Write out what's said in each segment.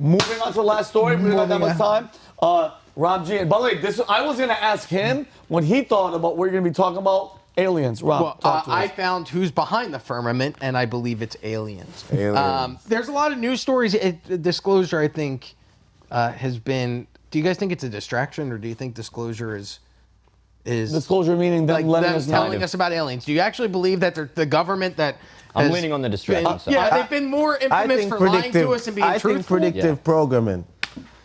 Moving on to the last story. We don't have that much time. Rob G. And by the way, I was going to ask him what he thought about what you're going to be talking about. Aliens. Rob, talk to us. I found who's behind the firmament, and I believe it's aliens. Aliens. There's a lot of news stories. Disclosure, I think, has been... Do you guys think it's a distraction, or do you think disclosure is disclosure meaning them letting us know? telling us about aliens? Do you actually believe that the government that... I'm leaning on the distraction side. Yeah, they've been more infamous for lying to us and being truthful. I think predictive programming.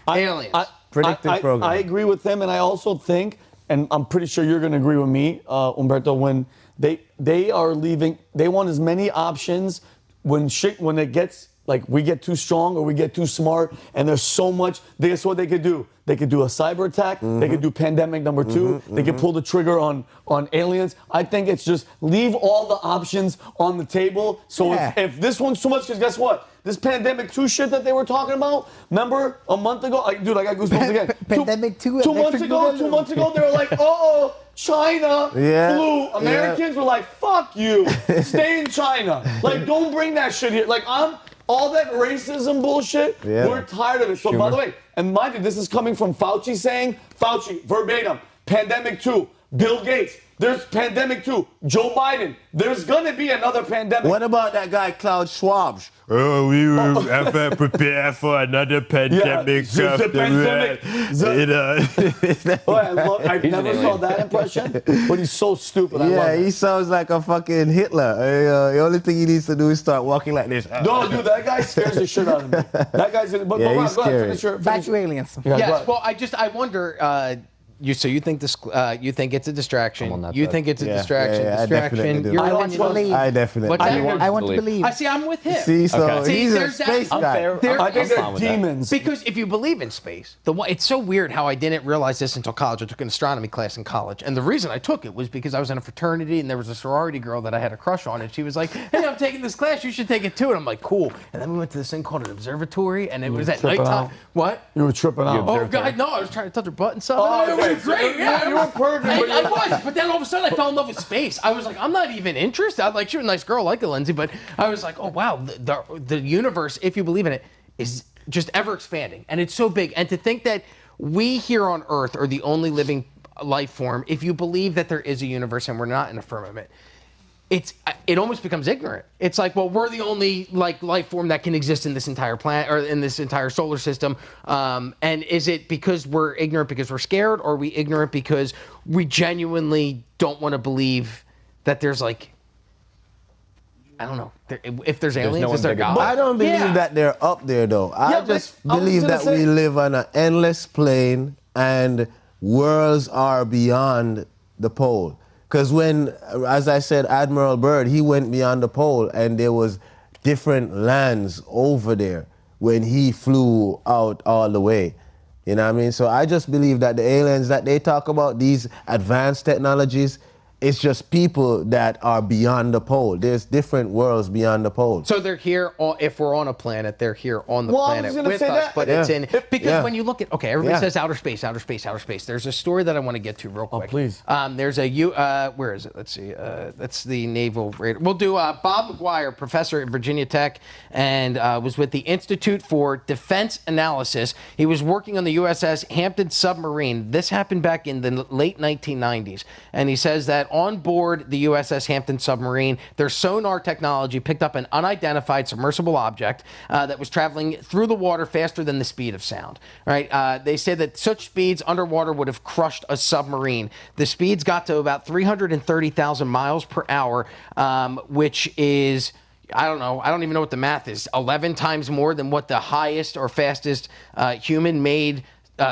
Aliens. Predictive programming. I agree with them, and I also think, and I'm pretty sure you're going to agree with me, Umberto, when they are leaving, they want as many options when it gets, like, we get too strong or we get too smart, and there's so much. Guess what they could do? They could do a cyber attack. They could do pandemic number 2. They could pull the trigger on aliens. I think it's just leave all the options on the table. So if this one's too much, because guess what? This pandemic 2 shit that they were talking about, remember a month ago? Dude, I got goosebumps again. Pandemic 2. 2 months ago, they were like, oh, China flew. Americans were like, fuck you. Stay in China. Like, don't bring that shit here. Like, all that racism bullshit, we're tired of it. So, by the way, and mind you, this is coming from Fauci saying, Fauci, verbatim, pandemic 2, Bill Gates, there's pandemic 2, Joe Biden, there's going to be another pandemic. What about that guy, Klaus Schwab? Oh, we will have to prepare for another pandemic. The pandemic. I never saw that impression, but he's so stupid. I love it. He sounds like a fucking Hitler. The only thing he needs to do is start walking like this. No, dude, that guy scares the shit out of me. That guy's in. But he's scary. Back to aliens. Yes. Well, I wonder. You think you think it's a distraction? You think it's a distraction? Yeah, distraction. I want to believe. I definitely. I want to believe. I see. I'm with him. See, so he's a space guy. I think they're demons. Because if you believe in space, it's so weird how I didn't realize this until college. I took an astronomy class in college, and the reason I took it was because I was in a fraternity, and there was a sorority girl that I had a crush on, and she was like, "Hey, I'm taking this class. You should take it too." And I'm like, "Cool." And then we went to this thing called an observatory, and it was at nighttime. What? You were tripping out. Oh God, no! I was trying to touch her butt and stuff. Oh, it was great. Yeah. You were perfect. I was, but then all of a sudden I fell in love with space. I was like, I'm not even interested. She was a nice girl, like Lindsay, but I was like, oh wow, the universe, if you believe in it, is just ever expanding, and it's so big. And to think that we here on Earth are the only living life form, if you believe that there is a universe and we're not in a firmament, it almost becomes ignorant. It's like, well, we're the only life form that can exist in this entire planet or in this entire solar system. And is it because we're ignorant because we're scared, or are we ignorant because we genuinely don't want to believe that there's I don't know. If there's aliens, is there God? I don't believe that they're up there, though. I just believe that we live on an endless plane and worlds are beyond the pole. Because when, as I said, Admiral Byrd, he went beyond the pole and there was different lands over there when he flew out all the way. You know what I mean? So I just believe that the aliens that they talk about, these advanced technologies, it's just people that are beyond the pole. There's different worlds beyond the pole. So they're here, if we're on a planet, they're here on the planet with us. But it's in, because when you look at, everybody says outer space, outer space, outer space. There's a story that I want to get to real quick. Oh, please. There's where is it? Let's see. That's the Naval Radar. We'll do Bob McGuire, professor at Virginia Tech, and was with the Institute for Defense Analysis. He was working on the USS Hampton submarine. This happened back in the late 1990s. And he says that on board the USS Hampton submarine, their sonar technology picked up an unidentified submersible object that was traveling through the water faster than the speed of sound. Right? They say that such speeds underwater would have crushed a submarine. The speeds got to about 330,000 miles per hour, which is, I don't know, I don't even know what the math is, 11 times more than what the highest or fastest human-made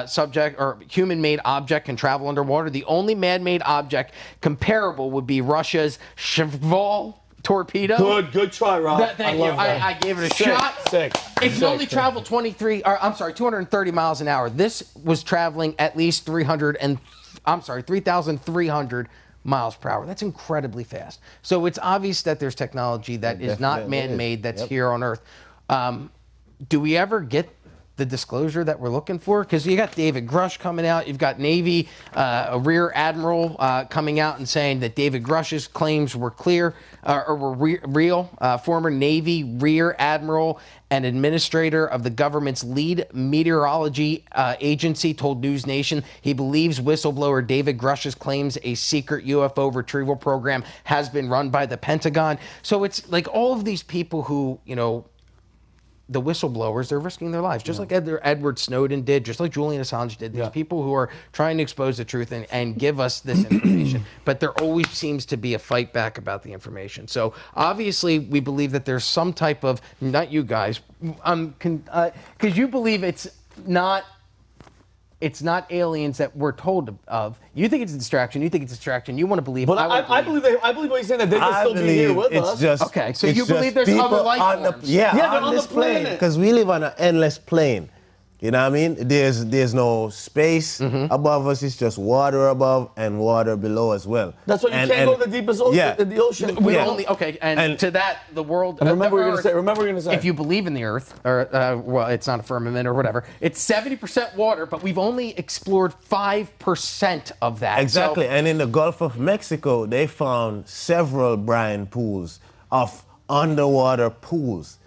subject or human-made object can travel underwater. The only man-made object comparable would be Russia's Shkval torpedo. Good try, Rob. Thank you. I gave it a shot. It can only travel 230 miles an hour. This was traveling at least 3,300 miles per hour. That's incredibly fast. So it's obvious that there's technology that is not man-made, that's here on Earth. Do we ever get the disclosure that we're looking for? Because you got David Grush coming out, you've got Navy, a Rear Admiral coming out and saying that David Grush's claims were clear or were real. Former Navy Rear Admiral and administrator of the government's lead meteorology agency told News Nation he believes whistleblower David Grush's claims a secret UFO retrieval program has been run by the Pentagon. So it's like all of these people who, you know, the whistleblowers, they're risking their lives, just like Edward Snowden did, just like Julian Assange did. These people who are trying to expose the truth and give us this information. But there always seems to be a fight back about the information. So obviously, we believe that there's some type of, not you guys, because you believe it's not aliens that we're told of. You think it's a distraction. You think it's a distraction. You want to believe. But I believe what he's saying, that they can still be here with us. Okay, so you believe there's other life forms? Yeah, on this plane. Because we live on an endless plane. You know what I mean? There's no space above us. It's just water above and water below as well. That's why you can't go to the deepest ocean. In the ocean. We only and to that the world. And remember, you're gonna say. If you believe in the Earth, or well, it's not a firmament or whatever. It's 70% water, but we've only explored 5% of that. Exactly. So, and in the Gulf of Mexico, they found several brine pools of underwater pools.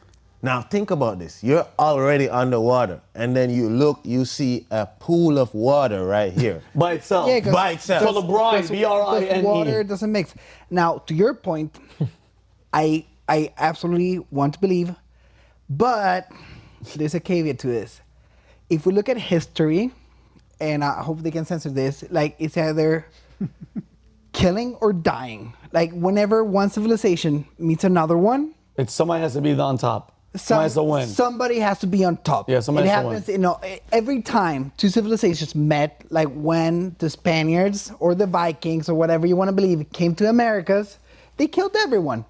Now think about this. You're already underwater, and then you look, you see a pool of water right here. By itself. Yeah, by itself. So the brine, B-R-I-N-E. Water doesn't mix. Now, to your point, I absolutely want to believe, but there's a caveat to this. If we look at history, and I hope they can censor this, like it's either killing or dying. Like whenever one civilization meets another one, somebody has to be on top. Somebody has to win. Somebody has to be on top. Yeah, somebody has to win. It happens, you know, every time two civilizations met, like when the Spaniards or the Vikings or whatever you want to believe came to Americas, they killed everyone.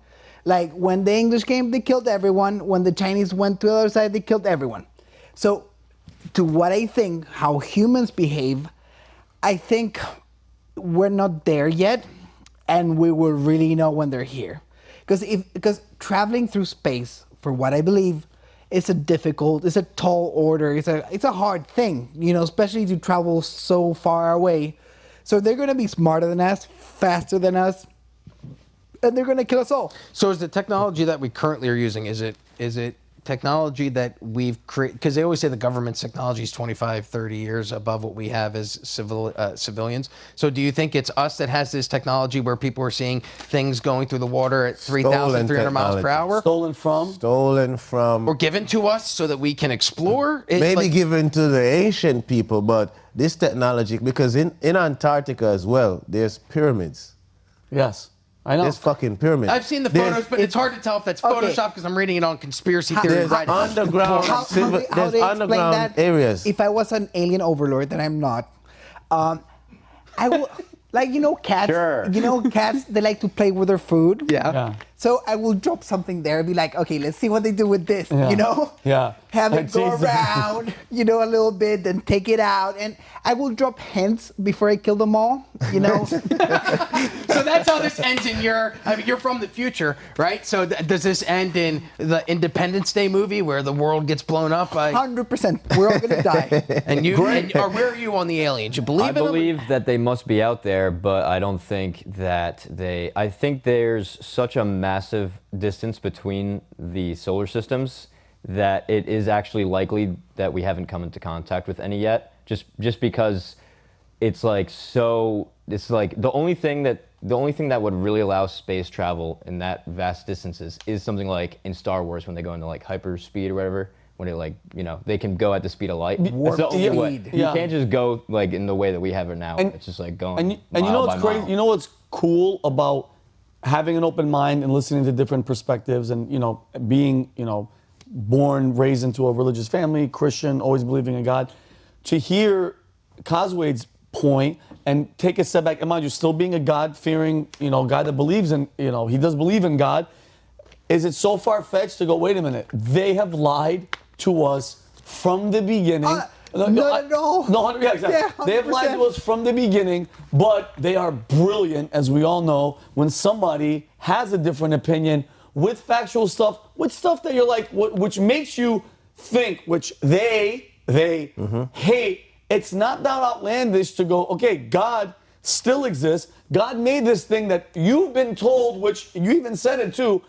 Like when the English came, they killed everyone. When the Chinese went to the other side, they killed everyone. So, to what I think, how humans behave, I think we're not there yet, and we will really know when they're here. Because traveling through space, for what I believe, it's a tall order. It's a hard thing, you know, especially to travel so far away. So they're going to be smarter than us, faster than us, and they're going to kill us all. So is the technology that we currently are using, is it technology that we've created? Because they always say the government's technology is 25, 30 years above what we have as civilians. So do you think it's us that has this technology where people are seeing things going through the water at 3,300 miles per hour? Stolen from? Or given to us so that we can explore? Maybe given to the Asian people, but this technology, because in Antarctica as well, there's pyramids. Yes. I know. There's fucking pyramids. I've seen the photos, but it's hard to tell if that's Photoshop because I'm reading it on conspiracy theory. There's underground, How they explain that? areas. If I was an alien overlord, then I'm not. I will, like, you know, cats. Sure. You know, cats. They like to play with their food. Yeah. So I will drop something there and be like, okay, let's see what they do with this. Yeah. You know. Yeah. Have it And go tease them. around, you know, a little bit, then take it out, and I will drop hints before I kill them all. You know. So that's how this ends in you're from the future, right? So does this end in the Independence Day movie where the world gets blown up? 100%. We're all gonna die. And where are you on the aliens? You believe I in them? believe that they must be out there, but I don't think that I think there's such a massive distance between the solar systems that it is actually likely that we haven't come into contact with any yet. Just because it's like the only thing that would really allow space travel in that vast distances is something like in Star Wars when they go into like hyperspeed or whatever. When it, like, you know, they can go at the speed of light. Warp That's the only way. speed. You can't just go like in the way that we have it now. It's just like going. And you know what's crazy? You know what's cool about having an open mind and listening to different perspectives, and, you know, being, you know, born, raised into a religious family, Christian, always believing in God, to hear Coswade's point and take a step back, and mind you, still being a God-fearing, you know, guy that believes in, you know, he does believe in God. Is it so far-fetched to go, wait a minute, they have lied to us from the beginning? Not at all. No, yeah, exactly. Yeah, they have lied to 100%. us from the beginning, but they are brilliant, as we all know, when somebody has a different opinion with factual stuff, with stuff that you're like, which makes you think, which they they hate. It's not that outlandish to go, okay, God still exists. God made this thing that you've been told, which you even said it too.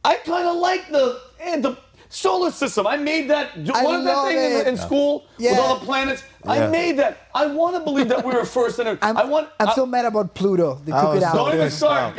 I kind of like the solar system. I made that. What is that thing in school with all the planets? I made that. I want to believe that we were first in it. I'm so mad about Pluto. They took it out. Don't even start.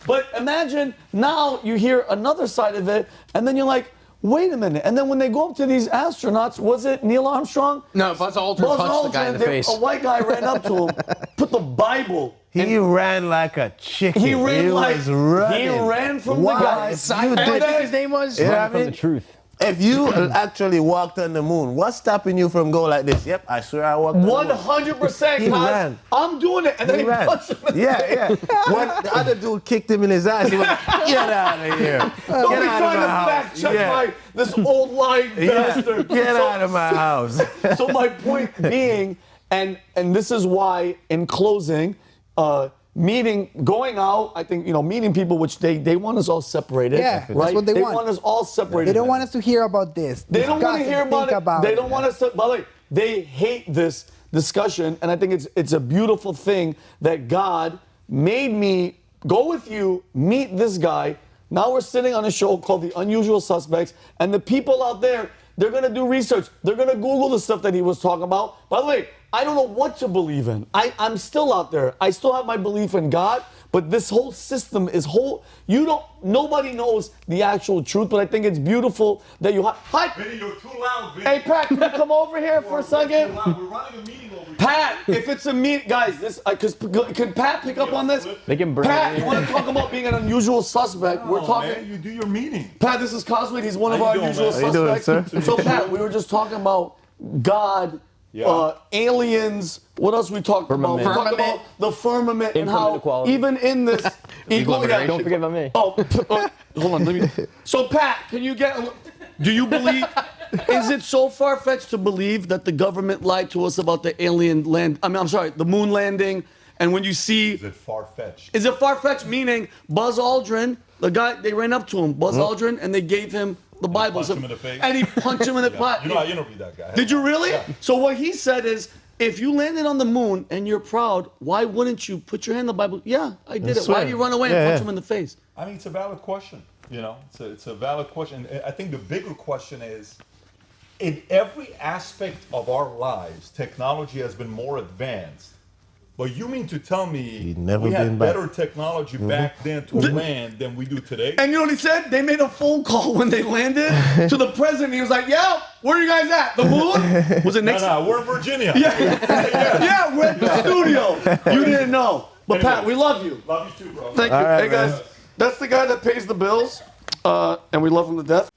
But imagine now you hear another side of it, and then you're like, wait a minute. And then when they go up to these astronauts, was it Neil Armstrong? No, Buzz Aldrin punched the guy in the face. A white guy ran up to him, put the Bible. He ran like a chicken. He ran was running. He ran from the guy. Simon, I think his name was. Yeah, From the truth. If you actually walked on the moon, what's stopping you from going like this? Yep, I swear I walked on the moon. 100%. He ran. I'm doing it. And then he ran. punched him in the Yeah. When the other dude kicked him in his ass, he went, get out of here. Don't Get be out trying of to my house. fact check this old lying bastard. Get out of my house. So my point being, and this is why, in closing, going out, I think, meeting people, which they want us all separated. Yeah, right? that's what they want. They want us all separated. They don't want us to hear about this. They don't want to hear about it. They don't it. want us to. By the way, they hate this discussion, and I think it's a beautiful thing that God made me go with you, meet this guy. Now we're sitting on a show called The Unusual Suspects, and the people out there, they're gonna do research. They're gonna Google the stuff that he was talking about. By the way, I don't know what to believe in. I'm still out there. I still have my belief in God, but this whole system is nobody knows the actual truth, but I think it's beautiful that you Hi. Vinny, you're too loud, Vinny. Hey, Pat, can you come over here for a second? We're running a meeting over here. Pat, if it's a meeting, guys, can Pat pick up on this? They can bring Pat, it you in. want to talk about being an unusual suspect? We're talking. Man, you do your meeting. Pat, this is Cosway. He's one of How our you doing, unusual man? How you doing, suspects. sir? So, Pat, we were just talking about God, aliens. What else we talked about? We Firmament. talked about the firmament and Infinite how equality. even in this equality. Don't forget about me. Oh, hold on. Let me. So, Pat, can you do you believe? Is it so far-fetched to believe that the government lied to us about the the moon landing? And when you see, Is it far-fetched? is it far-fetched? Meaning Buzz Aldrin, the guy, they ran up to him, Buzz Aldrin, and they gave him the Bible. Punched him in the face? And he punched him in the face. You know, I interviewed that guy. Did you really? Yeah. So what he said is, if you landed on the moon and you're proud, why wouldn't you put your hand in the Bible? Yeah, I did it. Why do you run away and punch him in the face? I mean, it's a valid question. It's a valid question. And I think the bigger question is, in every aspect of our lives, technology has been more advanced. But you mean to tell me we had better technology back then to land than we do today? And you know what he said? They made a phone call when they landed to the president. He was like, "Yeah, where are you guys at? The moon? Was it next? No, we're in Virginia. Yeah, we're at the studio. You didn't know. But Pat, we love you. Love you too, bro. Thank you. All right, Hey guys, man. that's the guy that pays the bills, and we love him to death.